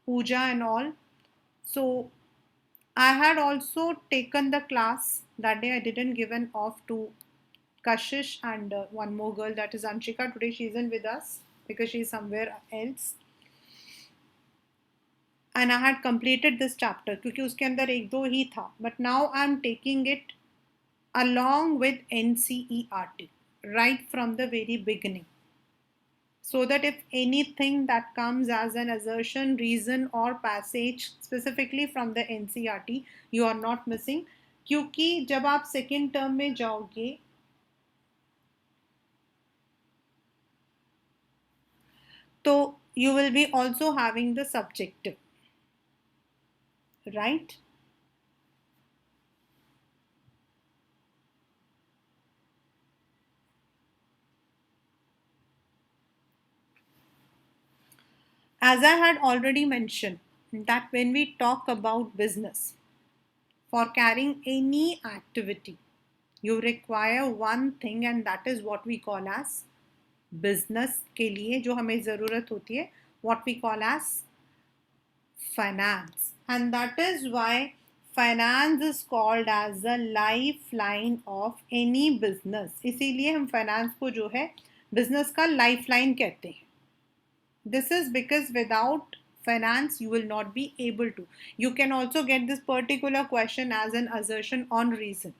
puja and all. So I had also taken the class that day. I didn't give an off to Kashish and one more girl, that is Anshika. Today she isn't with us because she's somewhere else. And I had completed this chapter क्योंकि उसके अंदर एक दो ही था. But now I'm taking it along with NCERT right from the very beginning, so that if anything that comes as an assertion, reason or passage specifically from the NCERT, you are not missing. क्योंकि जब आप second term में जाओगे तो you will be also having the subjective, right? As I had already mentioned, that when we talk about business, for carrying any activity, you require one thing, and that is what we call as business के लिए जो हमें ज़रूरत होती है, what we call as finance. And that is why finance is called as the lifeline of any business. इसीलिए हम finance को जो है business का lifeline कहते हैं. This is because without finance you will not be able to. You can also get this particular question as an assertion on reason,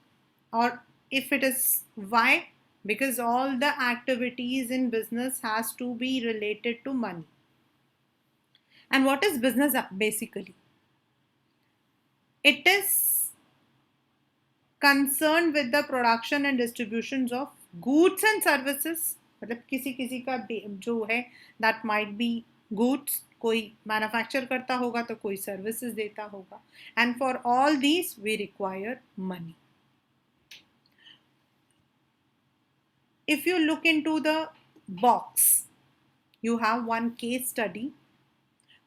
or if it is why, because all the activities in business has to be related to money. And what is business basically? It is concerned with the production and distributions of goods and services. मतलब किसी किसी का जो है that might be goods, कोई manufacture करता होगा तो कोई सर्विसेज देता होगा. And for all these we require money. If you look into the box, you have one case study.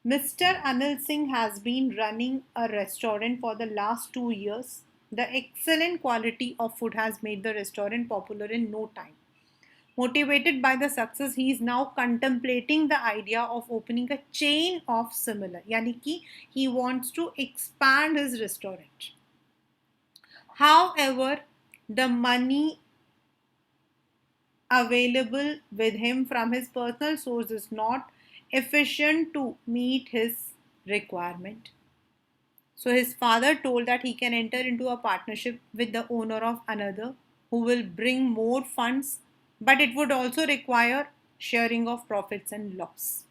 Mr. Anil Singh has been running a restaurant for the last 2 years. The excellent quality of food has made the restaurant popular in no time. Motivated by the success, he is now contemplating the idea of opening a chain of similar. Yani ki he wants to expand his restaurant. However, the money available with him from his personal source is not efficient to meet his requirement. So his father told that he can enter into a partnership with the owner of another who will bring more funds, but it would also require sharing of profits and loss.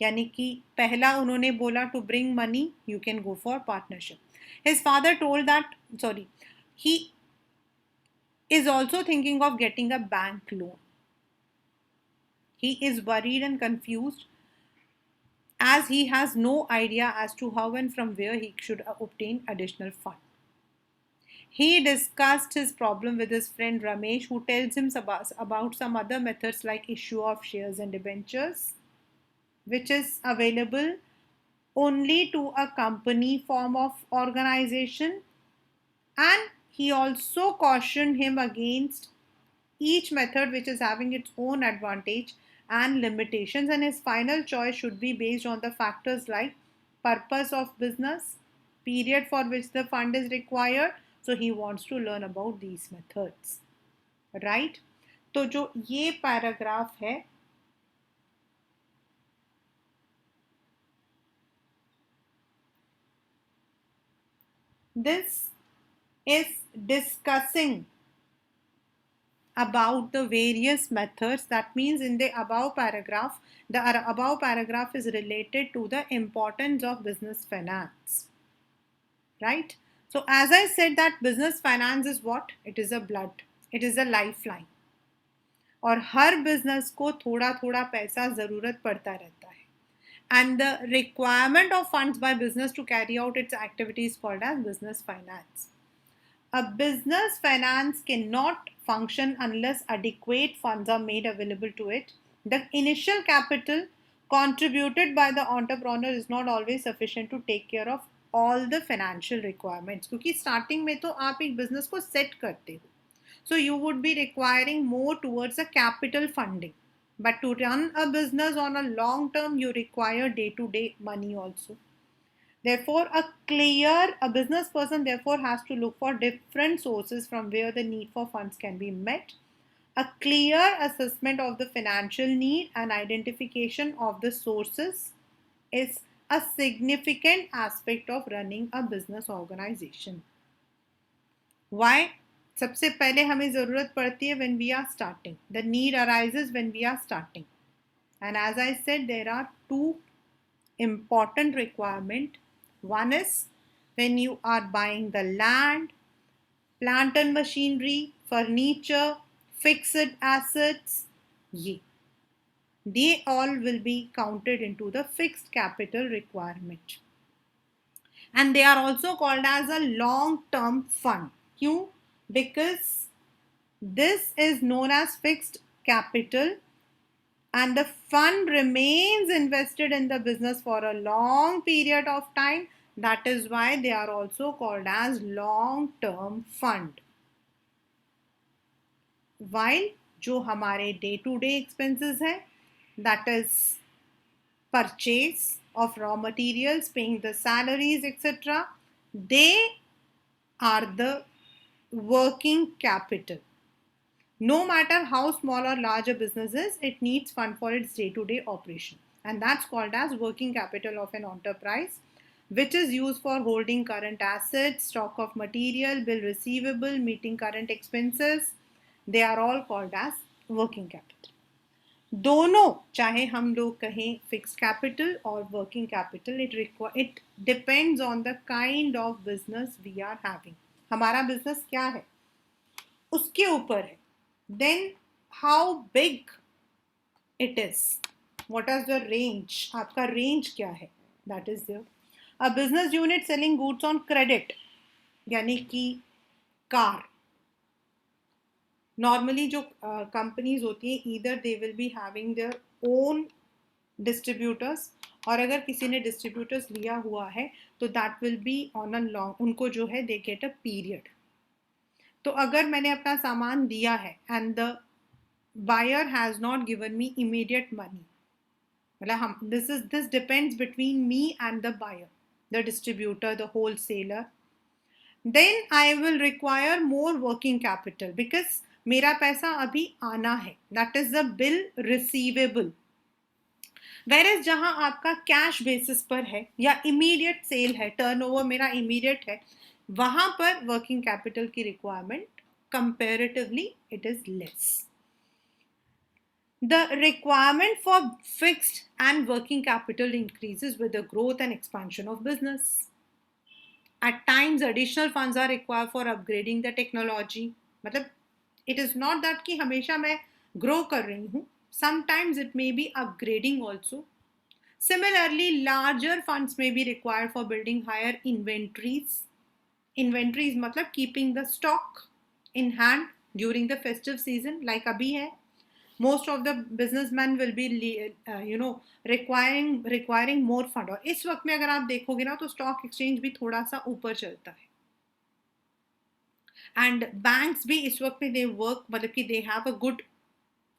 यानी कि पहला उन्होंने बोला to bring money you can go for partnership. His father told that he is also thinking of getting a bank loan. He is worried and confused as he has no idea as to how and from where he should obtain additional funds. He discussed his problem with his friend Ramesh, who tells him about some other methods like issue of shares and debentures, which is available only to a company form of organization. And he also cautioned him against each method which is having its own advantage and limitations, and his final choice should be based on the factors like purpose of business, period for which the fund is required. So he wants to learn about these methods, right? तो जो ये paragraph है this is discussing about the various methods. That means in the above paragraph, the above paragraph is related to the importance of business finance, right? So as I said that business finance is what? It is a blood, it is a lifeline. और हर business को थोड़ा थोड़ा पैसा ज़रूरत पड़ता रहता है. And the requirement of funds by business to carry out its activities called as business finance. A business finance cannot function unless adequate funds are made available to it. The initial capital contributed by the entrepreneur is not always sufficient to take care of all the financial requirements. क्योंकि starting में तो आप एक business को set करते हो. So you would be requiring more towards a capital funding. But to run a business on a long term, you require day to day money also. Therefore, a business person therefore has to look for different sources from where the need for funds can be met. A clear assessment of the financial need and identification of the sources is a significant aspect of running a business organization. Why? सबसे पहले हमें ज़रूरत पड़ती है when we are starting. The need arises when we are starting. And as I said, there are two important requirements. One is when you are buying the land, plant and machinery, furniture, fixed assets, they all will be counted into the fixed capital requirement. And they are also called as a long term fund. Why? Because this is known as fixed capital and the fund remains invested in the business for a long period of time. That is why they are also called as long term fund. While जो हमारे day to day expenses है, that is purchase of raw materials, paying the salaries, etc., they are the working capital. No matter how small or large a business is, it needs fund for its day-to-day operation. And that's called as working capital of an enterprise, which is used for holding current assets, stock of material, bill receivable, meeting current expenses. They are all called as working capital. दोनों चाहे हम लोग कहें fix capital और working capital, it depends on the kind of business we are having. हमारा business क्या है उसके ऊपर है. Then how big it is, what is the range, आपका रेंज क्या है, that is there. A business unit selling goods on credit यानी कि कार. नॉर्मली जो कंपनीज होती हैं either they will be having their own distributors, और अगर किसी ने डिस्ट्रीब्यूटर्स लिया हुआ है तो that will be on a long, उनको जो है दे गेट अ पीरियड. तो अगर मैंने अपना सामान दिया है and the buyer has not given me immediate money, मतलब हम this depends between me and the buyer, the distributor, the wholesaler, then I will require more working capital because मेरा पैसा अभी आना है, that is the bill receivable. Whereas जहां आपका cash basis पर है या इमीडिएट सेल है, टर्नओवर मेरा इमीडिएट है, वहां पर वर्किंग कैपिटल की requirement comparatively it is less. The requirement for fixed and working capital increases with the growth and expansion of business. At times additional funds are required for upgrading the technology. मतलब it is not that कि हमेशा मैं grow कर रही हूँ, sometimes it may be upgrading also. Similarly, larger funds may be required for building higher inventories. Inventories मतलब keeping the stock in hand during the festive season, like अभी है. Most of the businessmen will be requiring more fund. और इस वक्त में अगर आप देखोगे ना तो स्टॉक एक्सचेंज भी थोड़ा सा ऊपर चलता है, एंड बैंक्स भी इस वक्त में दे वर्क, मतलब कि they have a good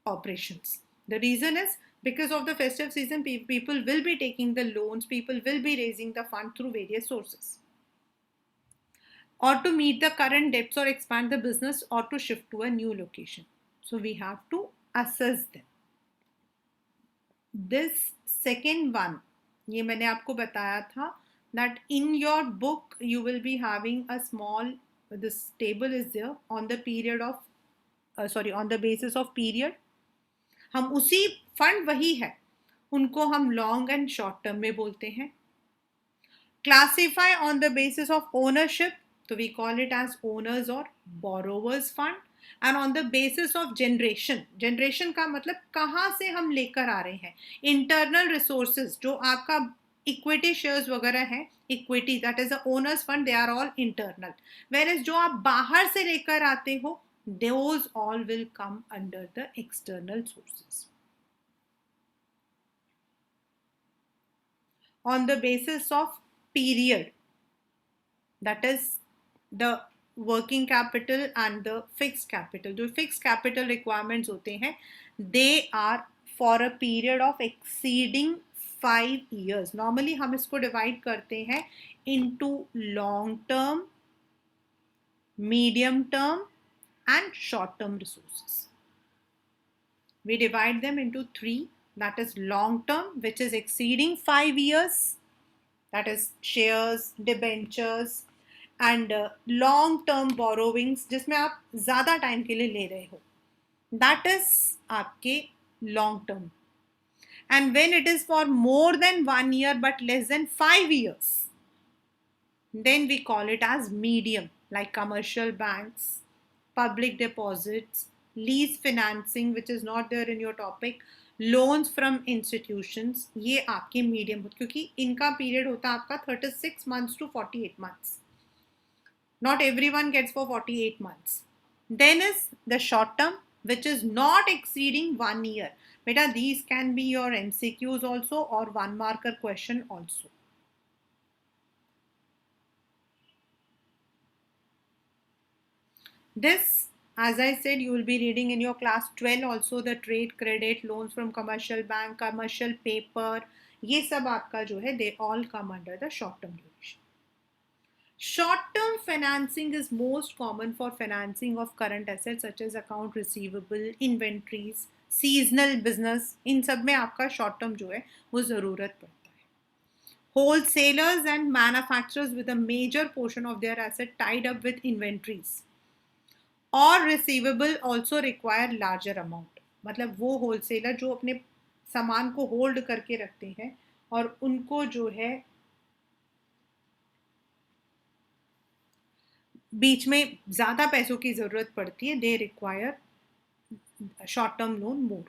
operations. The reason is because of the festive season, people will be taking the loans, people will be raising the fund through various sources, or to meet the current debts or expand the business or to shift to a new location. So we have to assess them. This second one, ये मैंने आपको बताया था that in your book you will be having a small, this table is there on the period of on the basis of period. हम उसी fund वही है, उनको हम लॉन्ग एंड शॉर्ट टर्म में बोलते हैं. Classify on the basis of ownership, तो we call it as owners और borrowers fund. And on the basis of generation, generation का मतलब कहाँ से हम लेकर आ रहे हैं. इंटरनल रिसोर्सेज, जो आपका इक्विटी शेयर्स वगैरह है, equity that is the owners fund, they are all internal. Where जो आप बाहर से लेकर आते हो, those all will come under the external sources. On the basis of period, that is the working capital and the fixed capital. जो fixed capital requirements होते हैं, they are for a period of exceeding 5 years. Normally हम इसको divide करते हैं into long term, medium term and short term resources. We divide them into three, that is long term, which is exceeding 5 years, that is shares, debentures and long term borrowings जिसमें आप ज़्यादा time के लिए ले रहे हो, that is आपके long term. And when it is for more than 1 year but less than 5 years, then we call it as medium, like commercial banks, public deposits, lease financing, which is not there in your topic, loans from institutions. ये आपके medium होते, क्योंकि इनका period होता है आपका 36 months to 48 months. Not everyone gets for 48 months. Then is the short term, which is not exceeding 1 year. Beta, these can be your MCQs also or one marker question also. This, as I said, you will be reading in your class 12 also, the trade credit, loans from commercial bank, commercial paper. ये सब आपका जो है, they all come under the short term duration. Short term financing is most common for financing of current assets such as account receivable, inventories, seasonal business. इन सब में आपका short term जो है वो ज़रूरत पड़ता है. Wholesalers and manufacturers with a major portion of their asset tied up with inventories और receivable also require larger amount. मतलब वो होलसेलर जो अपने सामान को होल्ड करके रखते हैं और उनको जो है बीच में ज़्यादा पैसों की ज़रूरत पड़ती है, they require short term loan more.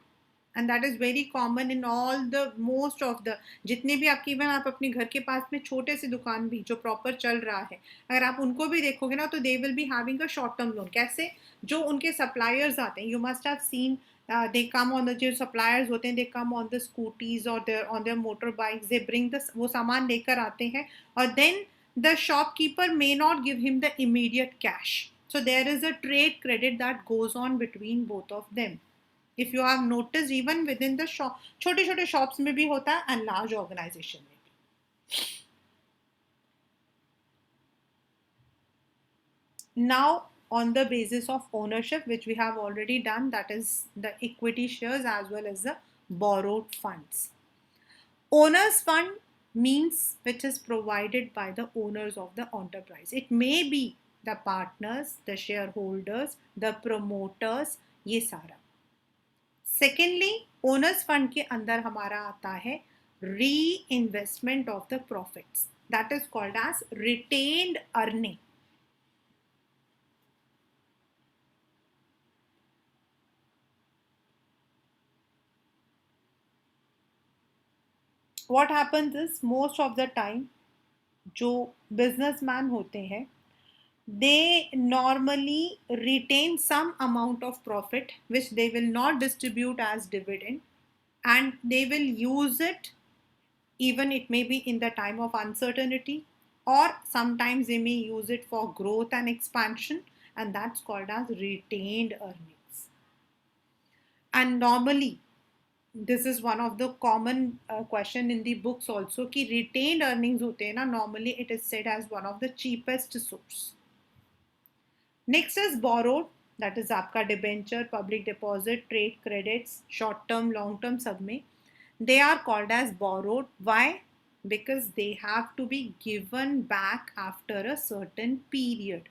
And that is very common in all the most of the, जितने भी आपकी, इवन आप अपने घर के पास में छोटे से दुकान भी जो प्रॉपर चल रहा है, अगर आप उनको भी देखोगे ना, तो they will be having a short term loan. कैसे? जो उनके सप्लायर्स आते हैं, you must have seen, they come on the, जो सप्लायर्स होते हैं, they come on the scooties और there on their motor bikes, they bring the, वो सामान लेकर आते हैं और then the shopkeeper may not give him the immediate cash. So there is a trade credit that goes on between both of them. If you have noticed, even within the shop, छोटे छोटे shops में भी होता है and large organization में भी. Now, on the basis of ownership, which we have already done, that is the equity shares as well as the borrowed funds. Owner's fund means which is provided by the owners of the enterprise. It may be the partners, the shareholders, the promoters, ये सारा. Secondly, owners fund के अंदर हमारा आता है reinvestment of the profits. That is called as retained earning. What happens is, most of the time जो businessman होते हैं, they normally retain some amount of profit which they will not distribute as dividend, and they will use it, even it may be in the time of uncertainty, or sometimes they may use it for growth and expansion, and that's called as retained earnings. And normally this is one of the common question in the books also, कि retained earnings होते हैं ना, normally it is said as one of the cheapest source. Next is borrowed, that is आपका debenture, public deposit, trade credits, short term, long term सब में, they are called as borrowed. Why? Because they have to be given back after a certain period.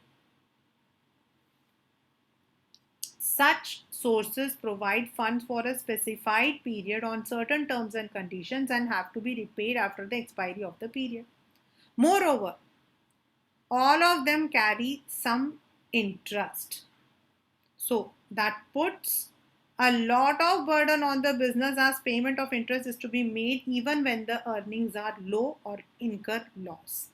Such sources provide funds for a specified period on certain terms and conditions and have to be repaid after the expiry of the period. Moreover, all of them carry some interest. So that puts a lot of burden on the business, as payment of interest is to be made even when the earnings are low or incur loss.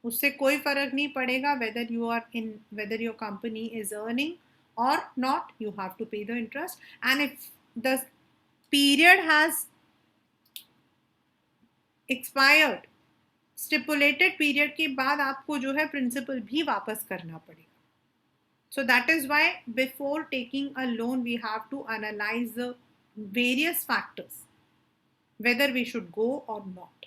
उससे कोई फर्क नहीं पड़ेगा whether your company is earning or not, you have to pay the interest. And if the period has expired, stipulated period के बाद आपको जो है principal भी वापस करना पड़ेगा. So that is why before taking a loan, we have to analyze the various factors whether we should go or not.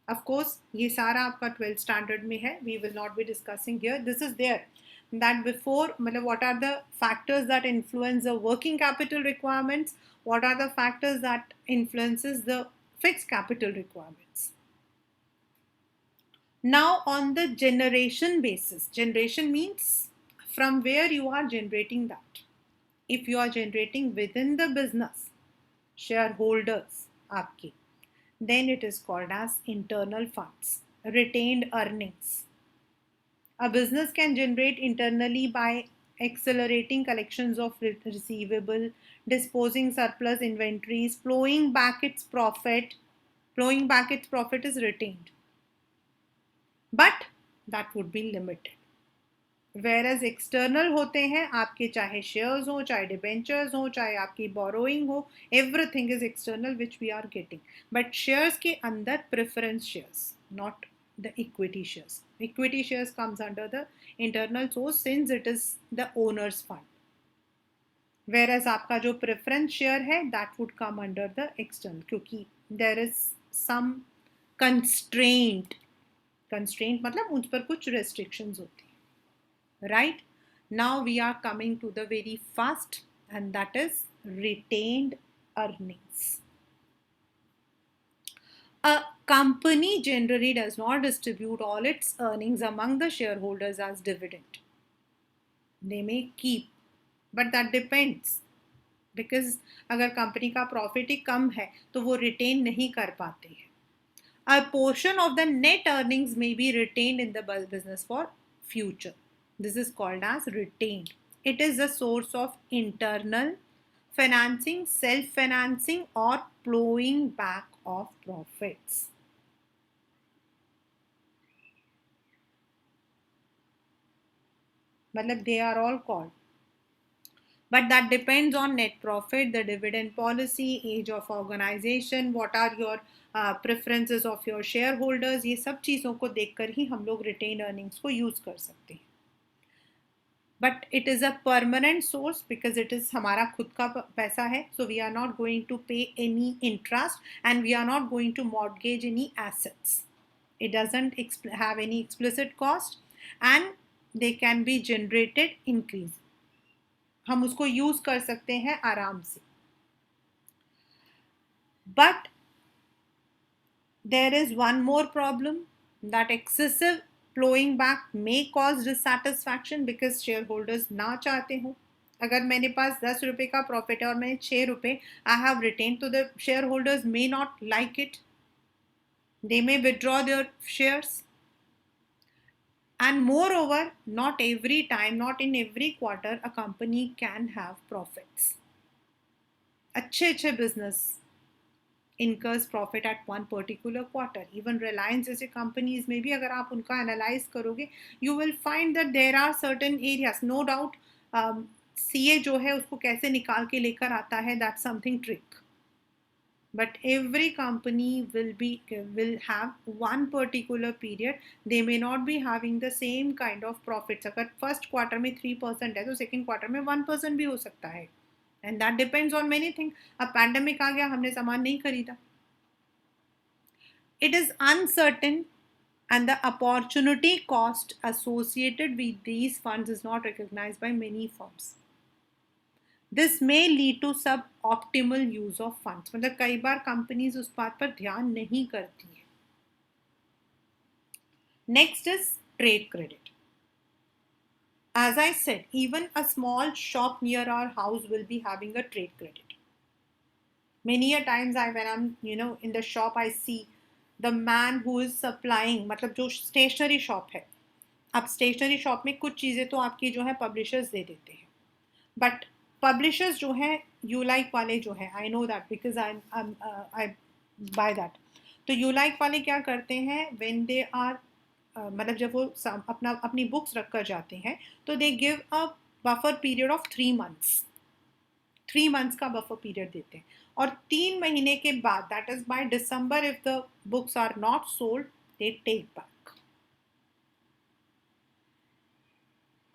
Of course, ये सारा आपका 12th standard में है. We will not be discussing here. This is there. That before, मतलब what are the factors that influence the working capital requirements? What are the factors that influences the fixed capital requirements? Now on the generation basis. Generation means from where you are generating that. If you are generating within the business, shareholders आपके, then it is called as internal funds, retained earnings. A business can generate internally by accelerating collections of receivable, disposing surplus inventories, flowing back its profit. Flowing back its profit is retained, but that would be limited. Whereas external होते हैं आपके, चाहे shares हो, चाहे debentures हो, चाहे आपकी borrowing हो, everything is external which we are getting. But shares के अंदर preference shares, not the equity shares. Equity shares comes under the internal source since it is the owner's fund. Whereas आपका जो preference share है that would come under the external, क्योंकि there is some constraint. Constraint मतलब उस पर कुछ restrictions होती हैं. Right? Now we are coming to the very first, and that is retained earnings. A company generally does not distribute all its earnings among the shareholders as dividend. They may keep, but that depends. Because अगर company का profit ही कम है तो वो retain नहीं कर पाते हैं. A portion of the net earnings may be retained in the business for future. This is called as retained. It is a source of internal financing, self-financing, or plowing back of profits. Matlab they are all called. But that depends on net profit, the dividend policy, age of organization, what are your preferences of your shareholders. ये सब चीज़ों को देखकर ही हम लोग retained earnings को use कर सकते हैं. But it is a permanent source because it is हमारा खुद का पैसा है. So we are not going to pay any interest and we are not going to mortgage any assets. It doesn't have any explicit cost and they can be generated increase. हम उसको use कर सकते हैं आराम से. But there is one more problem, that excessive flowing back may cause dissatisfaction because shareholders ना चाहते हो. अगर मेरे पास 10 रुपए का प्रॉफिट है और मैंने 6 रुपए I have retained, तो the shareholders may not like it. They may withdraw their shares. And moreover, not every time, not in every quarter, a company can have profits. अच्छे business incurs profit at one particular quarter. Even Reliance जैसे companies में भी अगर आप उनका analyze करोगे, you will find that there are certain areas. No doubt, CA जो है उसको कैसे निकाल के लेकर आता है, that's something trick. But every company will have one particular period. They may not be having the same kind of profits. अगर first quarter में 3% है तो second quarter में 1% भी हो सकता है. And that depends on many things. अब pandemic आ गया, हमने सामान नहीं खरीदा. It is uncertain and the opportunity cost associated with these funds is not recognized by many firms. This may lead to suboptimal use of funds. मतलब कई बार companies उस बात पर ध्यान नहीं करती हैं. Next is trade credit. As I said, even a small shop near our house will be having a trade credit. Many a times when I'm in the shop, I see the man who is supplying, मतलब जो stationery shop है. अब stationery shop में कुछ चीज़ें तो आपकी जो है publishers दे देते हैं. But publishers जो है ULIKE वाले जो है, I know that because I buy that. तो ULIKE वाले क्या करते हैं, when they are मतलब जब वो अपनी बुक्स रख कर जाते हैं तो they give a buffer period of 3 months. 3 months का बफर पीरियड देते हैं और 3 महीने के बाद, that is by December, if the books are not sold they take back.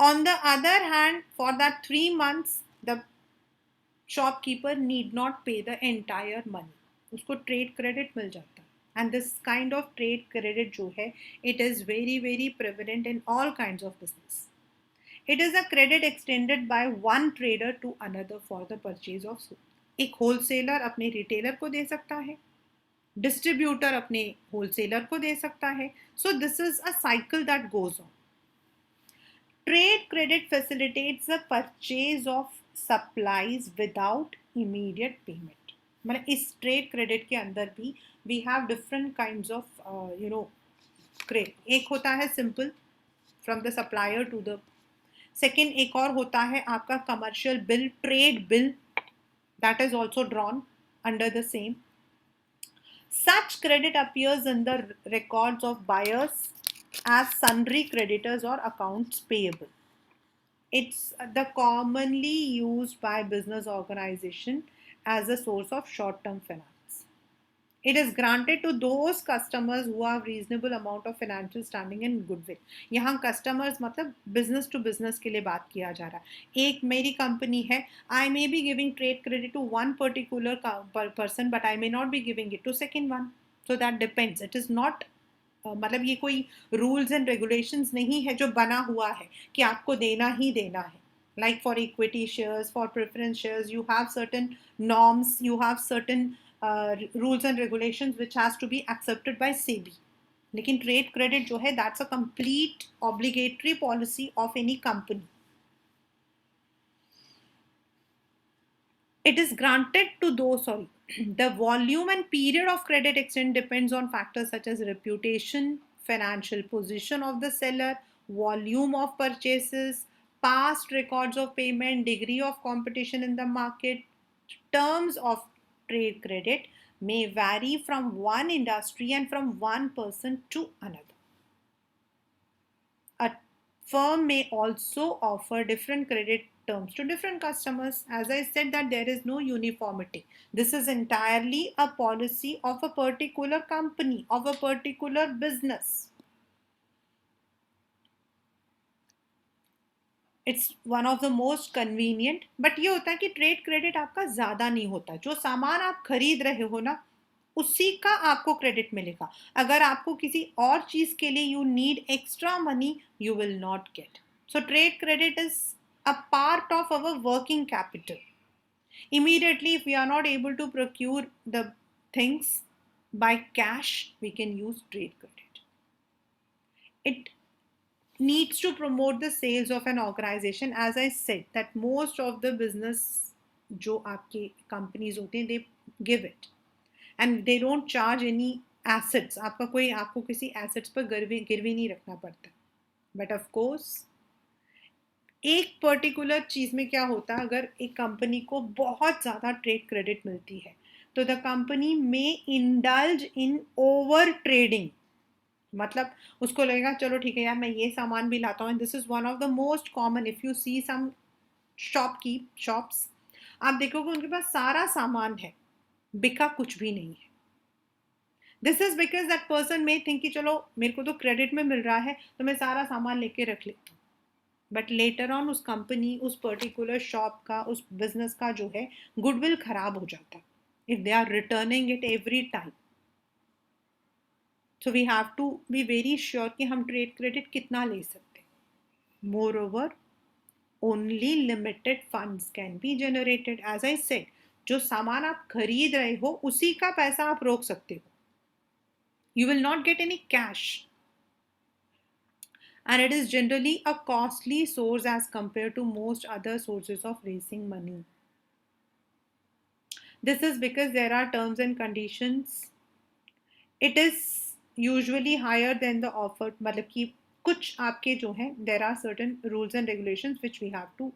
On the other hand, for that 3 months, the shopkeeper need not pay the entire money, उसको trade credit मिल जाता है. And this kind of trade credit जो है, it is very very prevalent in all kinds of business. It is a credit extended by one trader to another for the purchase of goods. एक wholesaler अपने retailer को दे सकता है, distributor अपने wholesaler को दे सकता है. So this is a cycle that goes on. Trade credit facilitates the purchase of supplies without immediate payment. मतलब इस ट्रेड क्रेडिट के अंदर भी we have different kinds of credit. एक होता है simple from the supplier to the. Second एक और होता है आपका commercial bill, trade bill, that is also drawn under the same. Such credit appears in the records of buyers as sundry creditors or accounts payable. It's the commonly used by business organization as a source of short-term finance. It is granted to those customers who have reasonable amount of financial standing and goodwill. यहाँ customers मतलब business to business के लिए बात किया जा रहा है. एक मेरी कंपनी है, I may be giving trade credit to one particular person, but I may not be giving it to second one. So that depends. It is not मतलब ये कोई rules and regulations नहीं है जो बना हुआ है कि आपको देना ही देना है. Like for equity shares, for preference shares, you have certain norms, you have certain rules and regulations which has to be accepted by SEBI. लेकिन ट्रेड क्रेडिट जो है that's a complete obligatory policy of any company. It is granted to those, the volume and period of credit extent depends on factors such as reputation, financial position of the seller, volume of purchases, past records of payment, degree of competition in the market. Terms of trade credit may vary from one industry and from one person to another. A firm may also offer different credit terms to different customers. As I said that there is no uniformity. This is entirely a policy of a particular company, of a particular business. It's one of the most convenient. But ये होता है कि trade credit आपका ज़्यादा नहीं होता. जो सामान आप खरीद रहे हो ना, उसी का आपको क्रेडिट मिलेगा. अगर आपको किसी और चीज़ के लिए you need extra money, you will not gate. So trade credit is a part of our working capital. Immediately, if we are not able to procure the things by cash, we can use trade credit. It needs to promote the sales of an organization. As I said that most of the business जो आपके companies होते हैं, they give it and they don't charge any assets. आपको किसी assets पर गिरवी नहीं रखना पड़ता. But of course एक पर्टिकुलर चीज़ में क्या होता है, अगर एक कंपनी को बहुत ज़्यादा ट्रेड क्रेडिट मिलती है तो द कंपनी में इंडल्ज इन ओवर ट्रेडिंग. मतलब उसको लगेगा चलो ठीक है यार, मैं ये सामान भी लाता हूँ. This is one of the most common. If you see some shops, आप देखोगे उनके पास सारा सामान है, बिका कुछ भी नहीं है. This is because that person may think कि चलो मेरे को तो क्रेडिट में मिल रहा है तो मैं सारा सामान लेके रख लेता हूँ. बट लेटर ऑन उस कंपनी, उस पर्टिकुलर शॉप का, उस बिजनेस का जो है गुडविल खराब हो जाता है if they are returning it every time. So we have to be very sure कि हम ट्रेड क्रेडिट कितना ले सकते हैं. Moreover, only limited funds can be generated. As I said, जो सामान आप खरीद रहे हो उसी का पैसा आप रोक सकते हो. You will not get any cash. And it is generally a costly source as compared to most other sources of raising money. This is because there are terms and conditions. It is usually higher than the offered. मतलब कि कुछ आपके जो हैं, there are certain rules and regulations which we have to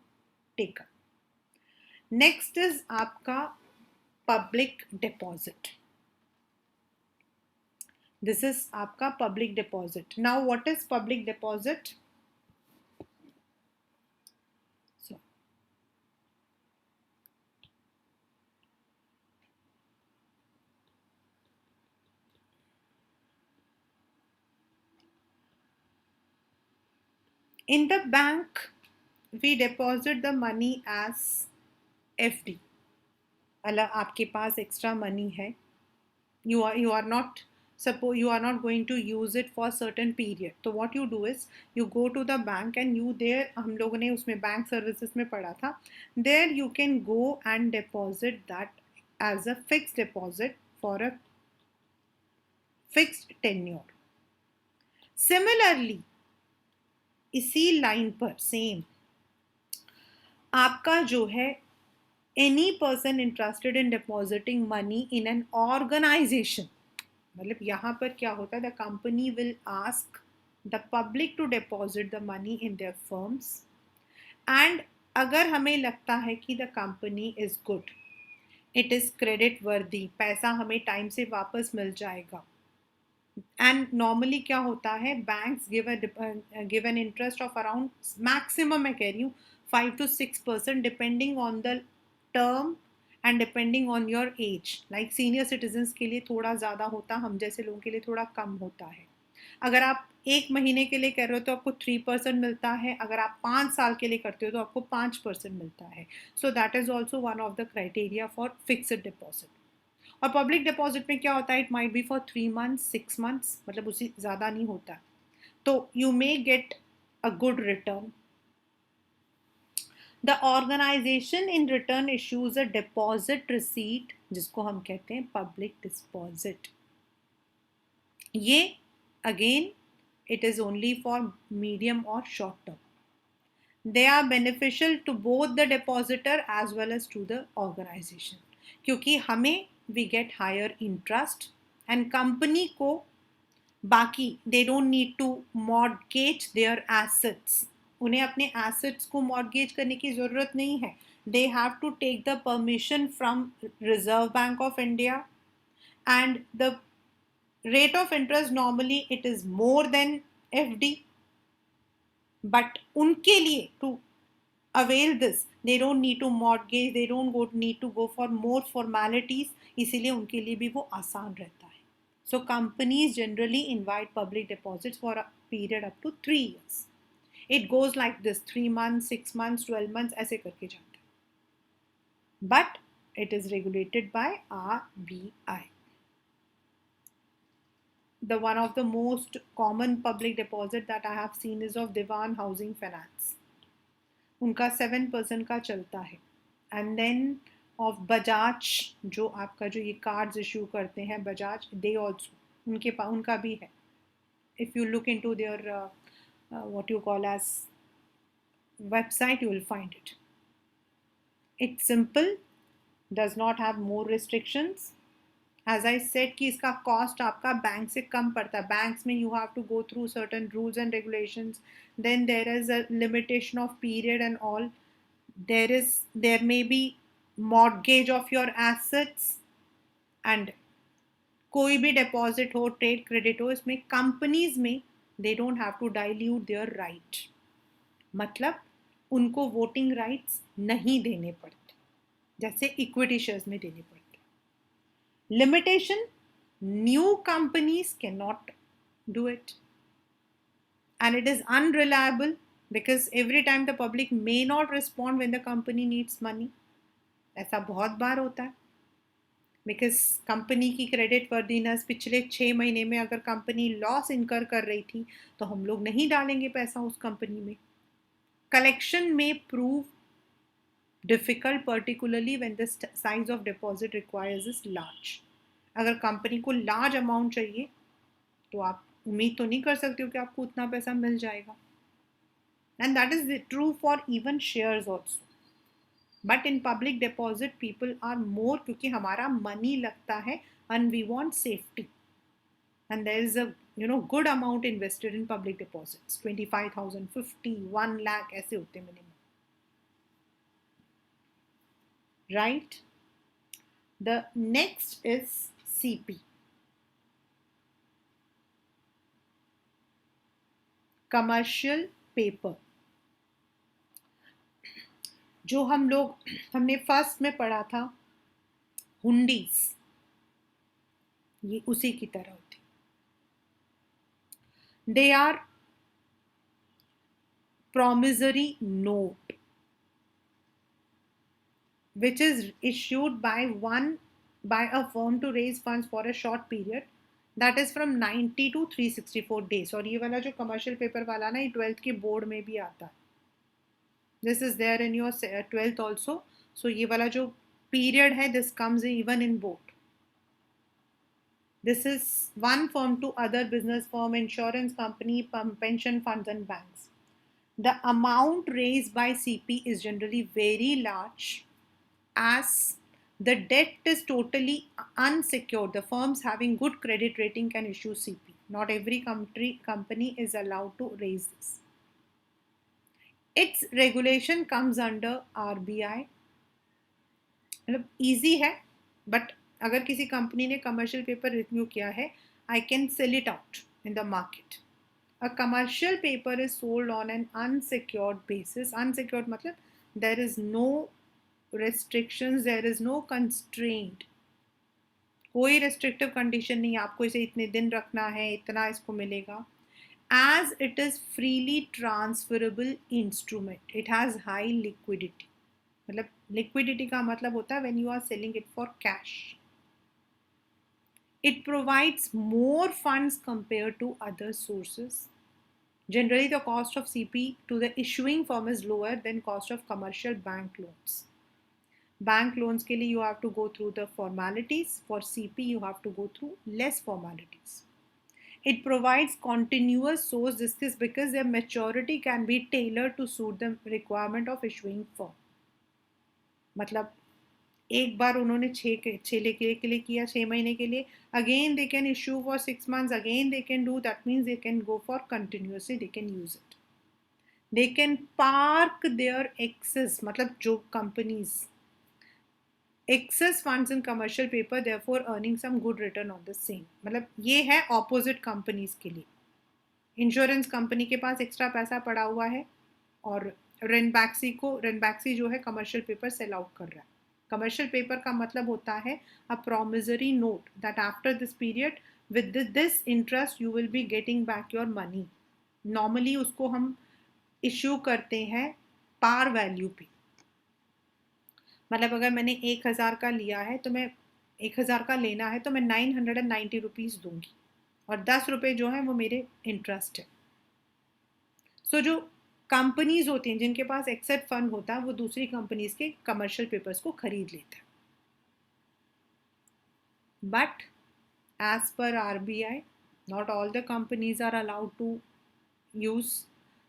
take up. Next is आपका public deposit. This is आपका public deposit. Now what is public deposit? So in the bank we deposit the money as FD. अलग आपके पास extra money है, you are not, suppose you are not going to use it for certain period, तो what you do is you go to the bank and you there, हम लोगों ने उसमें bank services में पढ़ा था, there you can go and deposit that as a fixed deposit for a fixed tenure. Similarly, इसी line पर same आपका जो है, any person interested in depositing money in an organisation, मतलब यहाँ पर क्या होता है, the company will ask the public to deposit the money in their firms, and अगर हमें लगता है कि the company is good, it is creditworthy, पैसा हमें टाइम से वापस मिल जाएगा, एंड नॉर्मली क्या होता है, banks give an interest of around maximum, मैं कह रही हूँ 5 to 6% depending on the term and depending on your age, like senior citizens के लिए थोड़ा ज़्यादा होता, हम जैसे लोगों के लिए थोड़ा कम होता है। अगर आप 1 महीने के लिए कर रहे हो तो आपको 3% मिलता है, अगर आप 5 साल के लिए करते हो तो आपको 5% मिलता है। So that is also one of the criteria for fixed deposit. और पब्लिक डिपॉजिट में क्या होता है, it might be for 3 months 6 months, मतलब उससे ज़्यादा नहीं होता, तो you may get a good return. The organization in return issues a deposit receipt, जिसको हम कहते हैं पब्लिक डिपॉजिट। ये again it is only for medium और short term, they are beneficial to both the depositor as well as to the organization, क्योंकि हमें we get higher interest and company को बाकी they don't need to mortgage their assets, उन्हें अपने assets को mortgage करने की ज़रूरत नहीं है, they have to take the permission from Reserve Bank of India, and the rate of interest normally it is more than FD, but उनके लिए to avail this they don't need to mortgage, they don't need to go for more formalities, इसीलिए उनके लिए भी वो आसान रहता है। So companies generally invite public deposits for a period up to 3 years. It goes like this, 3 months 6 months 12 months ऐसे करके जाता है, but it is regulated by RBI. The one of the most common public deposit that I have seen is of Diwan Housing Finance. उनका 7% का चलता है, and then of Bajaj, जो आपका जो ये कार्ड्स इशू करते हैं बजाज, दे ऑल्सो उनका भी है। If you look into there what you call as website you will find it. It's simple, does not have more restrictions, as I said कि इसका कॉस्ट आपका बैंक से कम पड़ता है, बैंक्स में you have to go through certain rules and regulations, then there is a limitation of period and all, there may be mortgage of your assets, and कोई भी deposit हो, ट्रेड क्रेडिट हो, इसमें companies में they don't have to dilute their right, मतलब उनको voting rights नहीं देने पड़ते जैसे इक्विटी शेयर्स में देने पड़ते। Limitation, new companies cannot do it, and it is unreliable because every time the public may not respond when the company needs money. ऐसा बहुत बार होता है, बिकॉज कंपनी की क्रेडिट वर्दीनेस पिछले 6 महीने में अगर कंपनी लॉस इनकर कर रही थी तो हम लोग नहीं डालेंगे पैसा उस कंपनी में। कलेक्शन में prove difficult, particularly when the size of deposit requires is large. अगर कंपनी को लार्ज अमाउंट चाहिए तो आप उम्मीद तो नहीं कर सकते हो कि आपको उतना पैसा मिल जाएगा, and that is true for even shares also. But in public deposit people are more, क्योंकि हमारा मनी लगता है and we want safety, and there is a good amount invested in public deposits, 25,000 50 1 lakh ऐसे होते हैं minimum, right. The next is CP, commercial paper, जो हमने first में पढ़ा था हुंडीज, ये उसी की तरह होती। They are promissory note, which is issued by a firm to raise funds for a short period, that is from 90 to 364 days. और ये वाला जो कमर्शियल पेपर वाला ना, ये 12th के बोर्ड में भी आता है. This is there in your 12th also. So ये वाला जो period है, this comes even in board. This is one firm to other business firm, insurance company, pension funds and banks. The amount raised by CP is generally very large, as the debt is totally unsecured. The firms having good credit rating can issue CP. Not every company is allowed to raise this. Its regulation comes under RBI. मतलब easy है, but अगर किसी company ने commercial paper review किया है, I can sell it out in the market. A commercial paper is sold on an unsecured basis. Unsecured मतलब there is no restrictions, there is no constraint. कोई restrictive condition नहीं, आपको इसे इतने दिन रखना है, इतना इसको मिलेगा. As it is freely transferable instrument, it has high liquidity. मतलब liquidity का मतलब होता है when you are selling it for cash. It provides more funds compared to other sources. Generally, the cost of CP to the issuing firm is lower than cost of commercial bank loans. Bank loans के लिए you have to go through the formalities. For CP, you have to go through less formalities. It provides continuous source. This is because their maturity can be tailored to suit the requirement of issuing firm. मतलब एक बार उन्होंने 6 के लिए किया, 6 महीने के लिए, again they can issue for 6 months, again they can do, that means they can go for continuously, they can use it. They can park their excess, मतलब जो companies excess funds in commercial paper, therefore earning some good return on the same. मतलब ये है opposite companies के लिए. Insurance company के पास extra पैसा पड़ा हुआ है और रेनबैक्सी जो है कमर्शियल पेपर सेल आउट कर रहा है. कमर्शियल पेपर का मतलब होता है a promissory note that after this period with this interest you will be getting back your money. Normally उसको हम इश्यू करते हैं पार वैल्यू पे. मतलब अगर मैंने 1000 का लिया है तो मैं 1000 का लेना है तो मैं 990 रुपीज़ दूंगी और 10 रुपये जो है वो मेरे इंटरेस्ट है. सो जो कंपनीज होती हैं जिनके पास एक्सेस फंड होता है वो दूसरी कंपनीज के कमर्शियल पेपर्स को खरीद लेता है. But as per RBI, not all the companies are allowed to use,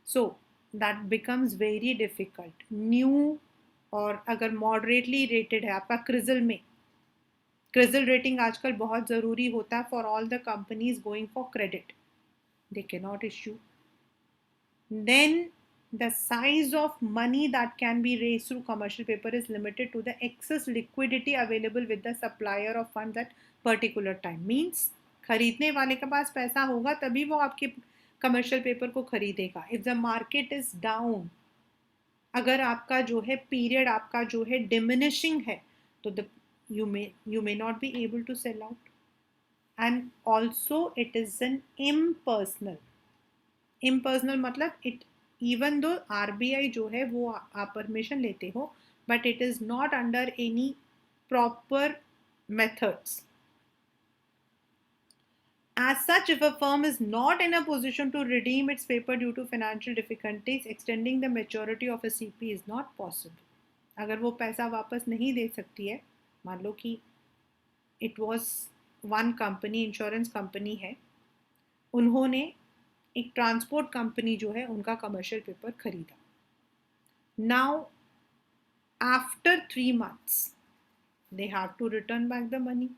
so that becomes very difficult. New और अगर मॉडरेटली रेटेड है आपका क्रिजल में, क्रिजल रेटिंग आजकल बहुत ज़रूरी होता है for all the companies going for credit, they can not issue. Then the size of money that can be raised through commercial paper is limited to the excess liquidity available with the supplier of funds at particular time. Means खरीदने वाले के पास पैसा होगा तभी वो आपके commercial paper को खरीदेगा. If the market is down, अगर आपका जो है पीरियड आपका जो है डिमिनिशिंग है तो you may not be able to sell out. And also it is an impersonal मतलब it, even though RBI जो है वो आप परमिशन लेते हो, but it is not under any proper methods. As such, if a firm is not in a position to redeem its paper due to financial difficulties, extending the maturity of a CP is not possible. अगर वो पैसा वापस नहीं दे सकती है, मान लो कि it was one company, insurance company है, उन्होंने एक ट्रांसपोर्ट कंपनी जो है उनका कमर्शियल पेपर खरीदा. Now after 3 months they have to return back the money.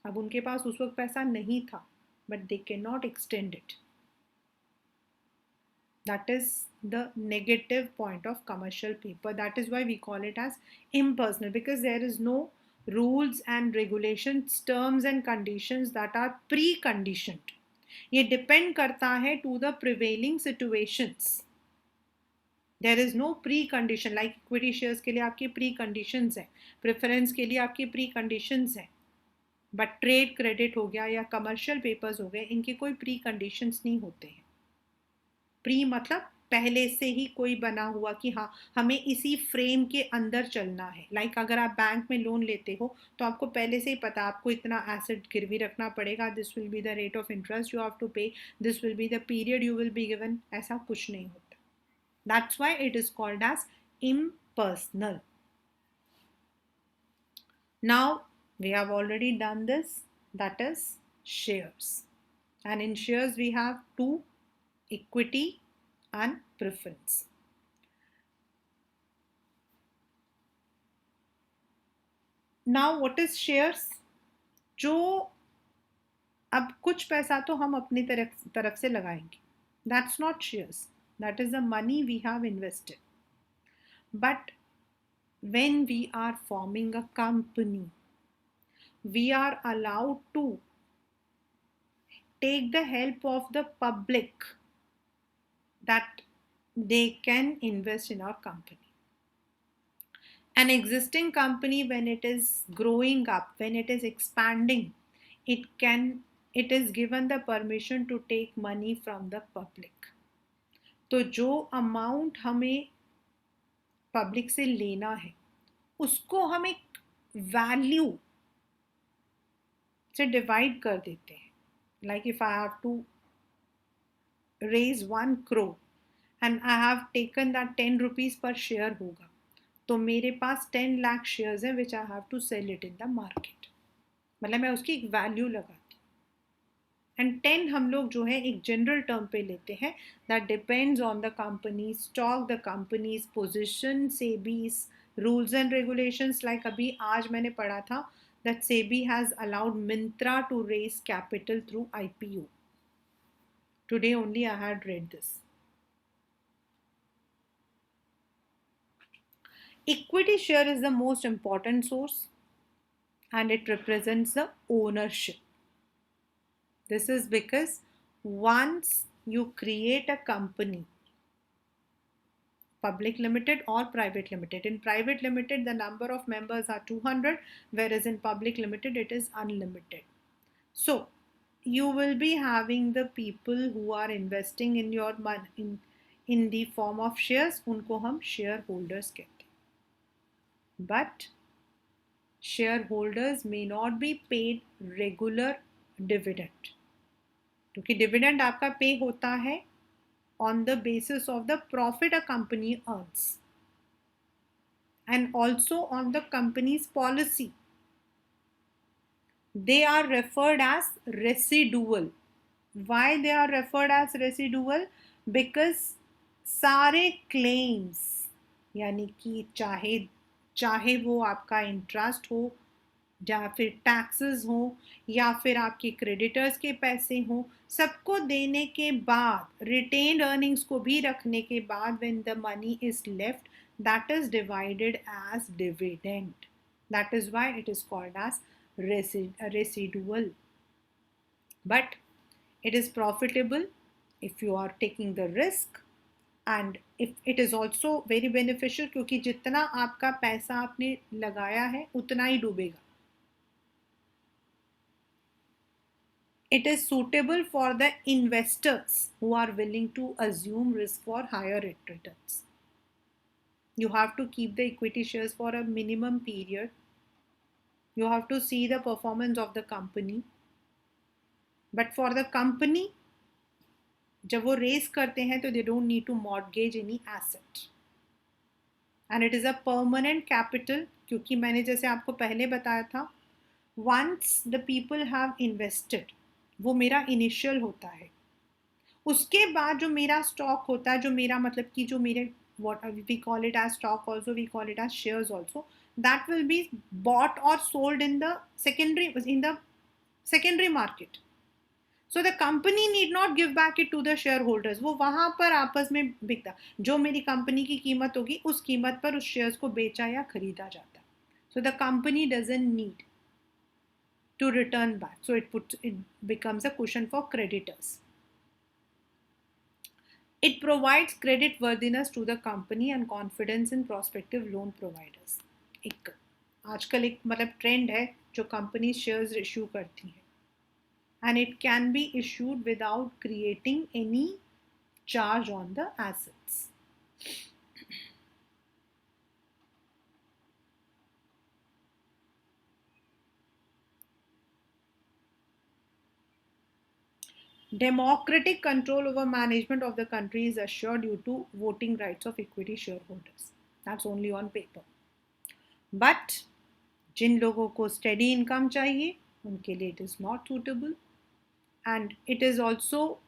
अब उनके पास उस वक्त पैसा नहीं था, but they cannot extend it. That is the negative point of commercial paper. That is why we call it as impersonal, because there is no rules and regulations, terms and conditions that are preconditioned. ये depend करता है to the prevailing situations. There is no precondition like equity shares के लिए आपकी preconditions है, preference के लिए आपकी preconditions है. बट ट्रेड क्रेडिट हो गया या कमर्शियल पेपर्स हो गए, इनके कोई प्री कंडीशंस नहीं होते हैं. प्री मतलब पहले से ही कोई बना हुआ कि हाँ हमें इसी फ्रेम के अंदर चलना है। लाइक अगर आप बैंक में लोन लेते हो तो आपको पहले से ही पता आपको इतना एसेट गिरवी रखना पड़ेगा, this will be the rate of interest you have to pay, this will be the period you will be given. ऐसा कुछ नहीं होता। That's why it is called as impersonal. Now we have already done this, that is shares. And in shares we have two, equity and preference. Now what is shares? जो अब कुछ पैसा तो हम अपनी तरफ से लगाएंगे. That's not shares. That is the money we have invested. But when we are forming a company, we are allowed to take the help of the public that they can invest in our company. An existing company, when it is growing up, when it is expanding, it is given the permission to take money from the public. तो जो amount हमें public से लेना है उसको हम एक value से डिवाइड कर देते हैं. Like if I have to raise 1 crore and I have taken that 10 rupees per share होगा, तो मेरे पास 10 लाख शेयर्स हैं which I have to sell it in the market. मतलब मैं उसकी एक वैल्यू लगाती हूँ. एंड 10 हम लोग जो है एक जनरल टर्म पे लेते हैं, that depends on the company stock, the company's position, SEBI's rules and regulations. Like अभी आज मैंने पढ़ा था that SEBI has allowed Myntra to raise capital through IPO. Today only I had read this. Equity share is the most important source and it represents the ownership. This is because once you create a company, public limited or private limited, in private limited the number of members are 200, whereas in public limited it is unlimited. So you will be having the people who are investing in your money in the form of shares, उनको हम shareholders कहते हैं. But shareholders may not be paid regular dividend, क्योंकि dividend आपका pay होता है on the basis of the profit a company earns and also on the company's policy. They are referred as residual. Why they are referred as residual? Because सारे claims, यानी कि चाहे वो आपका इंटरेस्ट हो या फिर टैक्सेस हो या फिर आपके क्रेडिटर्स के पैसे हो, सबको देने के बाद, रिटेन्ड अर्निंग्स को भी रखने के बाद, when the money is left, that is divided as dividend. That is why it is called as residual. But it is profitable if you are taking the risk and if it is also very beneficial, क्योंकि जितना आपका पैसा आपने लगाया है उतना ही डूबेगा. It is suitable for the investors who are willing to assume risk for higher returns. You have to keep the equity shares for a minimum period. You have to see the performance of the company. But for the company, जब वो race करते हैं तो they don't need to mortgage any asset. And it is a permanent capital, क्योंकि मैंने जैसे आपको पहले बताया था, once the people have invested, वो मेरा इनिशियल होता है. उसके बाद जो मेरा स्टॉक होता है, जो मेरा मतलब कि जो मेरे what we call it as stock also, we call it as shares also, that will be bought or sold in the secondary market. So the company need not give back it to the shareholders. वो वहाँ पर आपस में बिकता, जो मेरी company की कीमत होगी उस कीमत पर उस शेयर्स को बेचा या खरीदा जाता. So the company doesn't need to return back. So it becomes a cushion for creditors. It provides credit worthiness to the company and confidence in prospective loan providers. एक आजकल एक मतलब ट्रेंड है जो कंपनी शेयर्स इशू करती हैं, and it can be issued without creating any charge on the assets. Democratic control over management of the country is assured due to voting rights of equity shareholders. That's only on paper. But जिन लोगों को steady income चाहिए उनके लिए it is not suitable, and it is also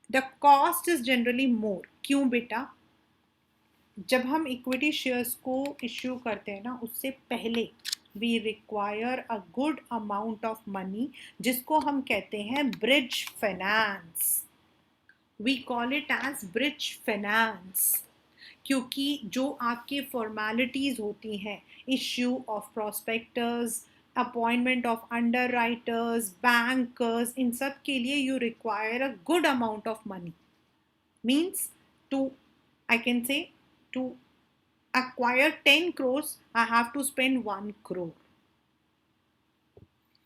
the cost is generally more. क्यों बेटा? जब हम equity shares को इश्यू करते हैं ना, उससे पहले we require a good amount of money, जिसको हम कहते हैं bridge finance. We call it as bridge finance, क्योंकि जो आपके फॉर्मेलिटीज़ होती हैं, issue of prospectors, appointment of underwriters, bankers, इन सब के लिए you require a good amount of money. Means to, I can say, to acquire 10 crores, I have to spend 1 crore.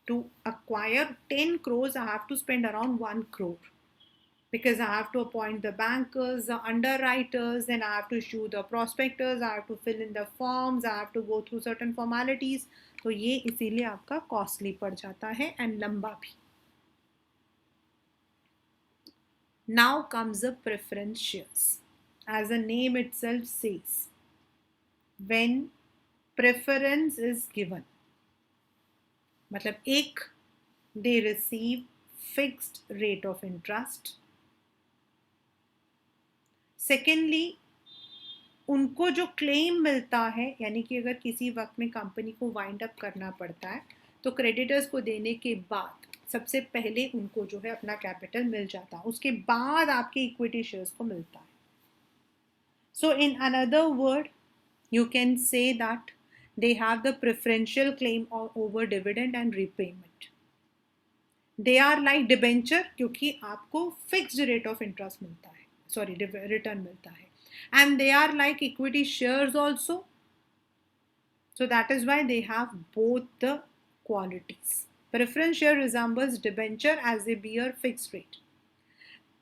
To acquire 10 crores, I have to spend around 1 crore. Because I have to appoint the bankers, the underwriters, then I have to issue the prospectus, I have to fill in the forms, I have to go through certain formalities. तो ये इसीलिए आपका costly पड़ जाता है and लंबा भी. Now comes the preference shares. As the name itself says, when preference is given, मतलब एक, they receive fixed rate of interest. Secondly, उनको जो क्लेम मिलता है, यानी कि अगर किसी वक्त में कंपनी को वाइंड अप करना पड़ता है तो क्रेडिटर्स को देने के बाद सबसे पहले उनको जो है अपना कैपिटल मिल जाता है, उसके बाद आपके इक्विटी शेयर्स को मिलता है. So in another word you can say that they have the preferential claim over dividend and repayment. They are like debenture, क्योंकि आपको fixed rate of interest मिलता है, sorry, return मिलता है. And they are like equity shares also. So that is why they have both the qualities. Preference share resembles debenture as they bear fixed rate.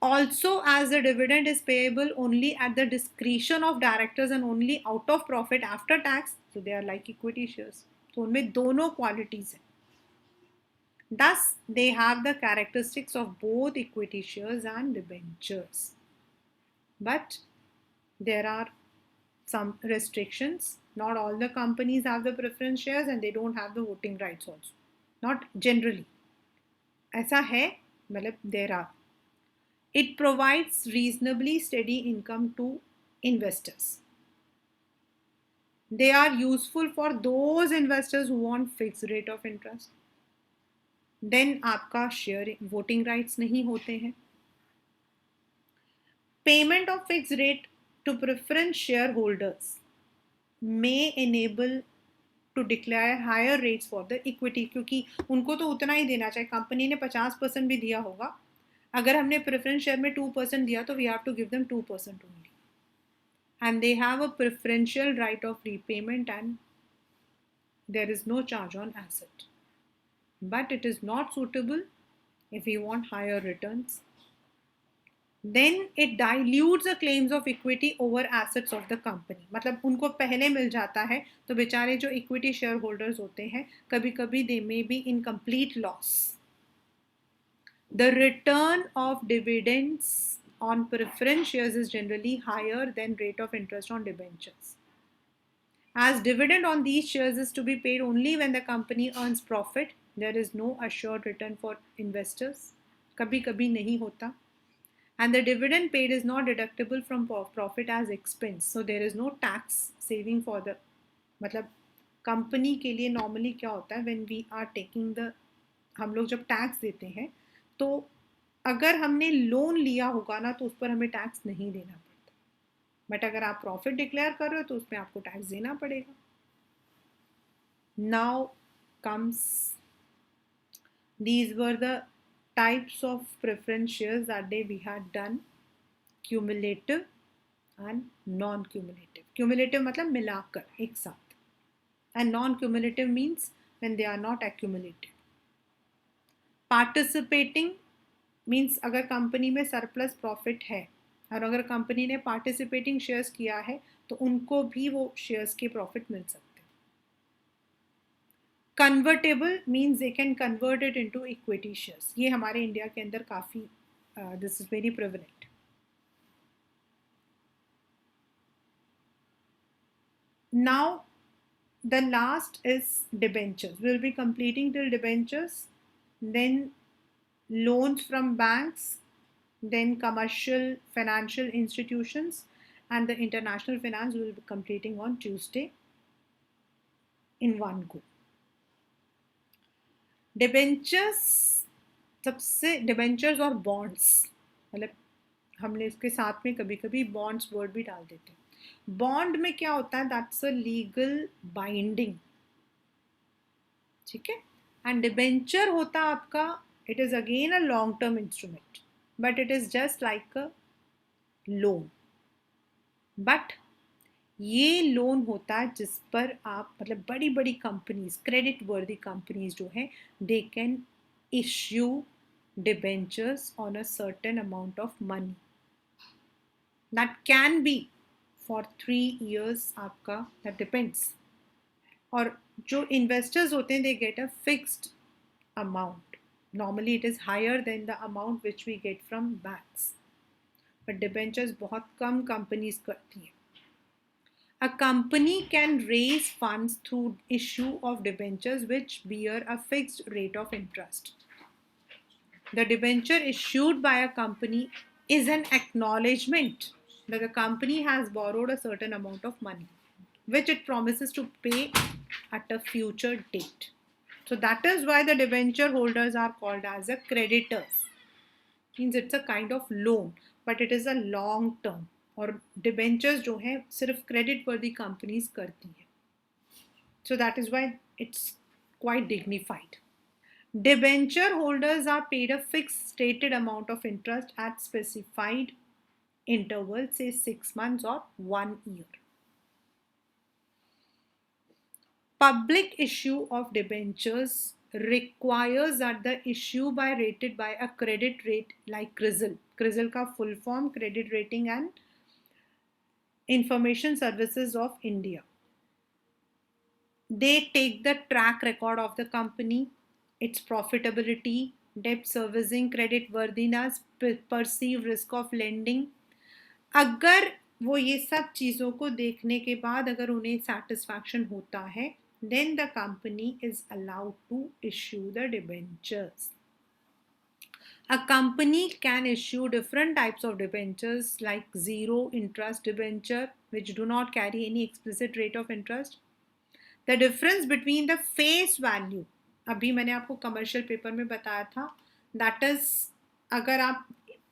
Also, as the dividend is payable only at the discretion of directors and only out of profit after tax, so they are like equity shares. So उनमें दोनों qualities हैं. Thus, they have the characteristics of both equity shares and debentures. But there are some restrictions. Not all the companies have the preference shares and they don't have the voting rights also. Not generally. ऐसा है, मतलब there are. It provides reasonably steady income to investors. They are useful for those investors who want fixed rate of interest. Then आपका share voting rights नहीं होते हैं. Payment of fixed rate to preference shareholders may enable to declare higher rates for the equity, क्योंकि उनको तो उतना ही देना चाहिए. कंपनी ने 50% भी दिया होगा, अगर हमने प्रेफरेंस शेयर में 2% दिया तो we have to give them 2% only. And they have a preferential right of repayment and there is no charge on asset. But it is not suitable if you want higher returns. Then it dilutes the claims of equity over assets of the company. मतलब उनको पहले मिल जाता है तो बेचारे जो equity share holders होते हैं कभी कभी they may be in complete loss. The return of dividends on preference shares is generally higher than rate of interest on debentures. As dividend on these shares is to be paid only when the company earns profit, there is no assured return for investors. कभी कभी नहीं होता. And the dividend paid is not deductible from profit as expense. So there is no tax saving for the, मतलब company के लिए normally क्या होता है, when we are taking the, हम लोग जब टैक्स देते हैं तो अगर हमने लोन लिया होगा ना तो उस पर हमें टैक्स नहीं देना पड़ता. बट अगर आप प्रॉफिट डिक्लेयर कर रहे हो तो उसमें आपको टैक्स देना पड़ेगा. Now comes, these were the types of preference shares that day we had done: cumulative and non-cumulative. Cumulative मतलब मिलाकर एक साथ, and non-cumulative means when they are not accumulative. Participating means अगर कंपनी में सरप्लस प्रॉफिट है और अगर company ने पार्टिसिपेटिंग शेयर्स किया है तो उनको भी वो शेयर्स के प्रॉफिट मिल सकते हैं. Convertible means they can convert it into equity shares. ये हमारे इंडिया के अंदर काफ़ी this is very prevalent. Now, the last is debentures. We will be completing till debentures, then loans from banks, then commercial financial institutions, and the international finance we will be completing on Tuesday in one go. Debentures, सबसे debentures और bonds, मतलब हमने इसके साथ में कभी कभी bonds word भी डाल देते हैं. बॉन्ड में क्या होता है, दैट्स अ लीगल बाइंडिंग, ठीक है. एंड डिबेंचर होता है आपका, it is again a long term instrument, but it is just like a loan. But ये लोन होता है जिस पर आप, मतलब बड़ी बड़ी कंपनीज, क्रेडिट वर्दी कंपनीज जो है, they can issue debentures on a certain amount of money. That can be for 3 years आपका, दैट डिपेंड्स. और जो इन्वेस्टर्स होते हैं, they get a fixed amount. Normally it is higher than the amount which we get from banks, but debentures बहुत कम companies करती हैं. A company can raise funds through issue of debentures which bear a fixed rate of interest. The debenture issued by a company is an acknowledgement that the company has borrowed a certain amount of money, which it promises to pay at a future date. So that is why the debenture holders are called as a creditors. Means it's a kind of loan, but it is a long term. और debentures जो है सिर्फ credit worthy companies करती हैं. So that is why it's quite dignified. Debenture holders are paid a fixed stated amount of interest at specified interval, say 6 months or 1 year. Public issue of debentures requires that the issue be rated by a credit rate like CRISIL. CRISIL का full form Credit Rating and Information Services of India. They take the track record of the company, its profitability, debt servicing, credit worthiness, perceived risk of lending. अगर वो ये सब चीज़ों को देखने के बाद अगर उन्हें satisfaction होता है, then the company is allowed to issue the debentures. A company can issue different types of debentures like zero interest debenture, which do not carry any explicit rate of interest. The difference between the face value, अभी मैंने आपको commercial paper में बताया था, that is अगर आप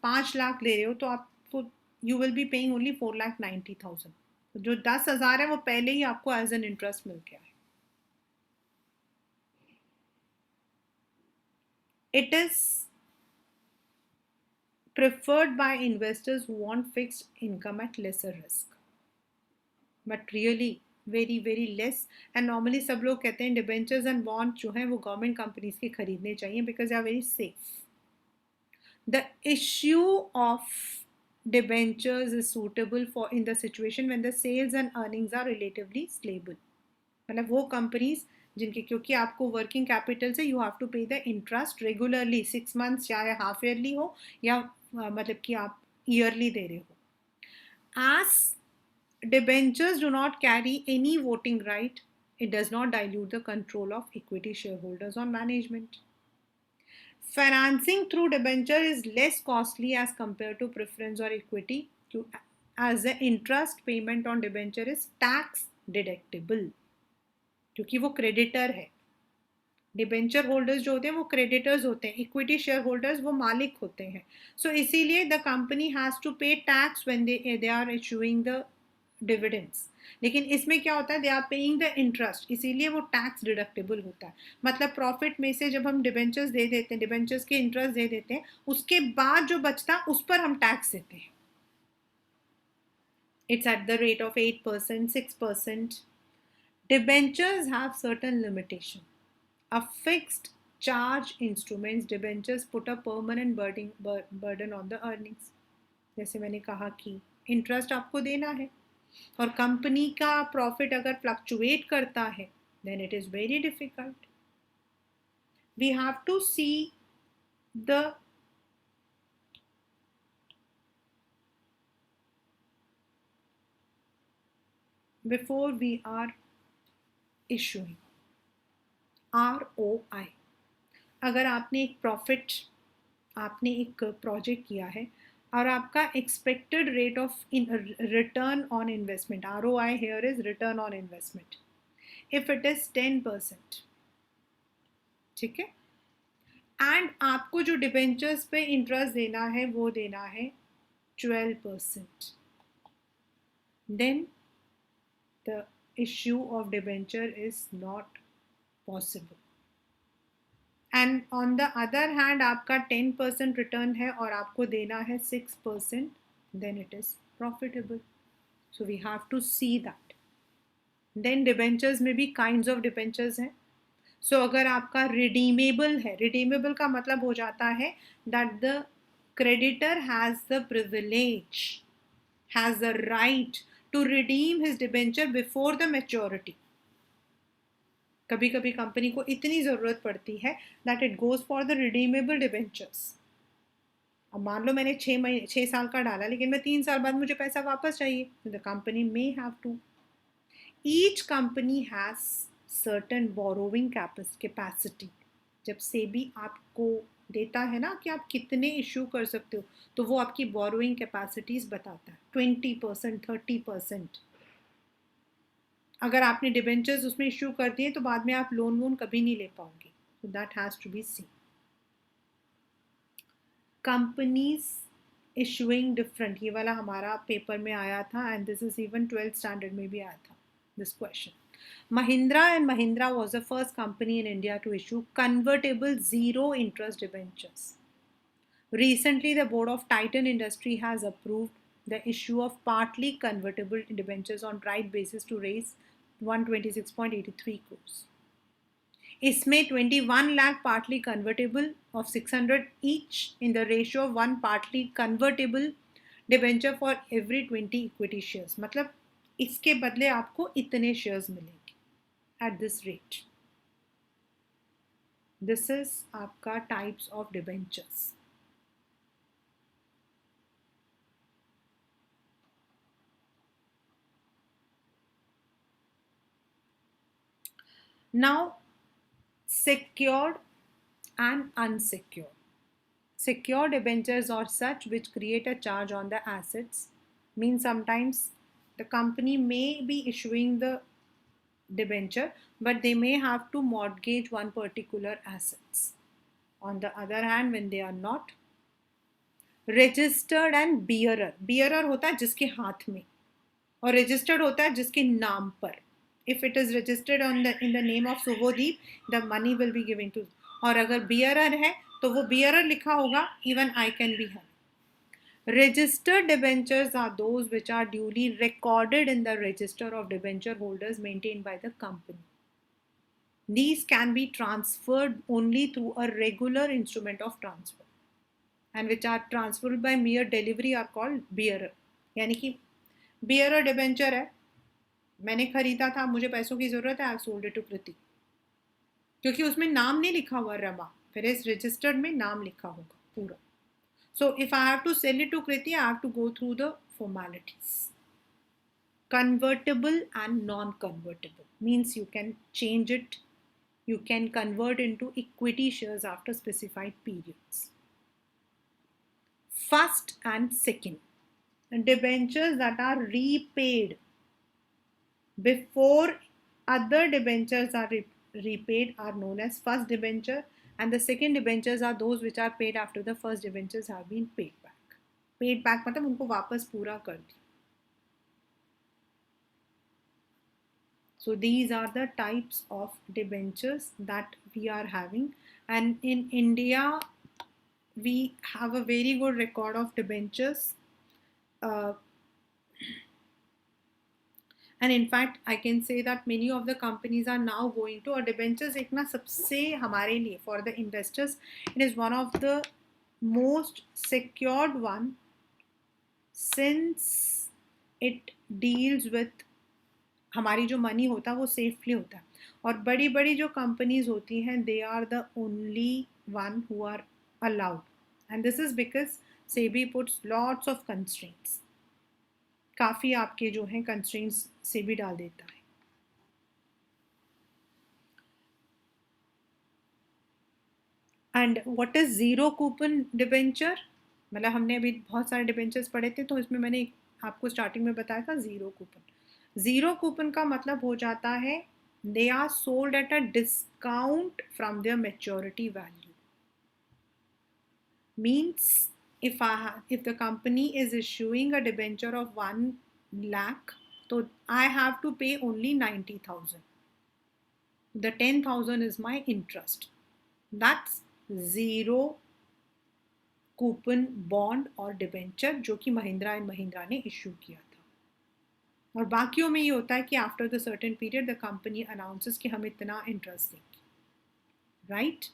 5 लाख ले रहे हो तो आपको you will be paying only 4,90,000. जो 10,000 है वो पहले ही आपको एज एन इंटरेस्ट मिल गया है. It is preferred by investors who want fixed income at lesser risk, but really very less. And normally सब लोग कहते हैं डिबेंचर्स एंड बॉन्ड जो हैं वो गवर्नमेंट कंपनीज के खरीदने चाहिए because they are very safe. The issue of debentures is suitable for in the situation when the sales and earnings are relatively stable. मतलब वो कंपनीज जिनके, क्योंकि आपको वर्किंग कैपिटल से यू हैव टू पे द इंटरेस्ट रेगुलरली 6 months, चाहे half yearly हो या मतलब कि आप ईयरली दे रहे हो. As debentures do not carry any voting right, it does not dilute the control of equity shareholders on management. Financing through debenture is less costly as compared to preference or equity, as the interest payment on debenture is tax deductible, क्योंकि वो creditor है. Debenture holders जो होते हैं वो creditors होते हैं, equity share holders वो मालिक होते हैं. सो इसीलिए the company has to pay tax when they are issuing the dividends. लेकिन इसमें क्या होता है, they are paying the interest, इसीलिए वो टैक्स डिडक्टेबल होता है. मतलब प्रॉफिट में से जब हम डिबेंचर्स दे देते हैं, डिबेंचर्स के इंटरेस्ट दे देते हैं, उसके बाद जो बचता है उस पर हम टैक्स देते हैं. It's at the rate of 8%, 6%. Debentures have certain limitation. A fixed charge instruments, debentures put a permanent burden on the earnings. जैसे मैंने कहा कि इंटरेस्ट आपको देना है, और कंपनी का प्रॉफिट अगर फ्लक्चुएट करता है then it is very difficult. We have to see the before we are issuing ROI. अगर आपने एक प्रॉफिट, आपने एक प्रोजेक्ट किया है और आपका expected rate of return on investment, ROI here is return on investment, if it is 10%, ठीक है, एंड आपको जो डिबेंचर्स पे इंटरेस्ट देना है वो देना है 12%, then the issue of debenture is not possible. And on the other hand आपका 10% रिटर्न है और आपको देना है 6%, then it is profitable. So we have to see that. Then debentures में भी काइंड्स ऑफ डिबेंचर्स हैं. सो अगर आपका रिडीमेबल है, रिडीमेबल का मतलब हो जाता है that the creditor has the privilege, has the right to redeem his debenture before the maturity. कभी कभी कंपनी को इतनी ज़रूरत पड़ती है that it goes for the redeemable debentures. अब मान लो मैंने 6 साल का डाला लेकिन मैं 3 साल बाद मुझे पैसा वापस चाहिए, the company may have to. Each company has certain borrowing capacity. जब सेबी आपको देता है ना कि आप कितने इशू कर सकते हो, तो वो आपकी बोरोइंग कैपेसिटीज बताता है, 20%, 30%. अगर आपने डिबेंचर्स उसमें इशू कर दिए तो बाद में आप लोन कभी नहीं ले पाओगे. So that has to be seen. Companies issuing different, ये वाला हमारा पेपर में आया था and this is even 12th standard में भी आया था this question. Mahindra and Mahindra was the first company in India to issue convertible zero interest debentures. Recently, the board of Titan Industry has approved the issue of partly convertible debentures on right basis to raise 126.83 crores. इसमें 21 lakh partly convertible of 600 each in the ratio of 1 partly convertible debenture for every 20 equity shares. मतलब इसके बदले आपको इतने shares मिलेंगे at this rate. This is आपका types of debentures. Now, secured and unsecured. Secured debentures are such which create a charge on the assets. Means sometimes the company may be issuing the debenture, but they may have to mortgage one particular assets. On the other hand, when they are not, registered and bearer. Bearer होता है जिसके हाथ में, और registered होता है जिसके नाम पर. If it is registered on the in the name of Subodip, the money will be given to. और अगर bearer है तो वो bearer लिखा होगा, even I can be having. Registered debentures are those which are duly recorded in the register of debenture holders maintained by the company. These can be transferred only through a regular instrument of transfer, and which are transferred by mere delivery are called bearer. यानी कि bearer debenture है, मैंने खरीदा था, मुझे पैसों की ज़रूरत है, आई सोल्ड इट टू कृति, क्योंकि उसमें नाम नहीं लिखा हुआ रमा, फिर इस रजिस्टर्ड में नाम लिखा होगा पूरा. So if I have to sell it to Kriti, I have to go through the formalities. Convertible and non-convertible means you can change it, you can convert into equity shares after specified periods. First and second, debentures that are repaid before other debentures are repaid are known as first debenture, and the second debentures are those which are paid after the first debentures have been paid back. Paid back मतलब उनको वापस पूरा कर दिया. So these are the types of debentures that we are having, and in India we have a very good record of debentures. And in fact, I can say that many of the companies are now going to, और debentures एक ना सबसे हमारे लिए for the investors, it is one of the most secured one since it deals with, हमारी जो money होता है वो सेफली होता है, और बड़ी बड़ी जो कंपनीज होती हैं they are the only one who are allowed, and this is because SEBI puts lots of constraints, काफ़ी आपके जो हैं कंस्ट्रेंट्स सेबी डाल देता है. And what is zero coupon debenture, मतलब हमने अभी बहुत सारे डिबेंचर्स पढ़े थे, तो इसमें मैंने आपको स्टार्टिंग में बताया था जीरो कूपन. जीरो कूपन का मतलब हो जाता है they are sold at a discount from their maturity value. Means if the company is issuing a debenture of 1 lakh, so I have to pay only 90,000. The 10,000 is my interest. That's zero coupon bond और debenture जो कि Mahindra and Mahindra ने issue किया था. और बाकियों में ये होता है कि after the certain period the company announces कि हम इतना इंटरेस्ट देंगे, राइट.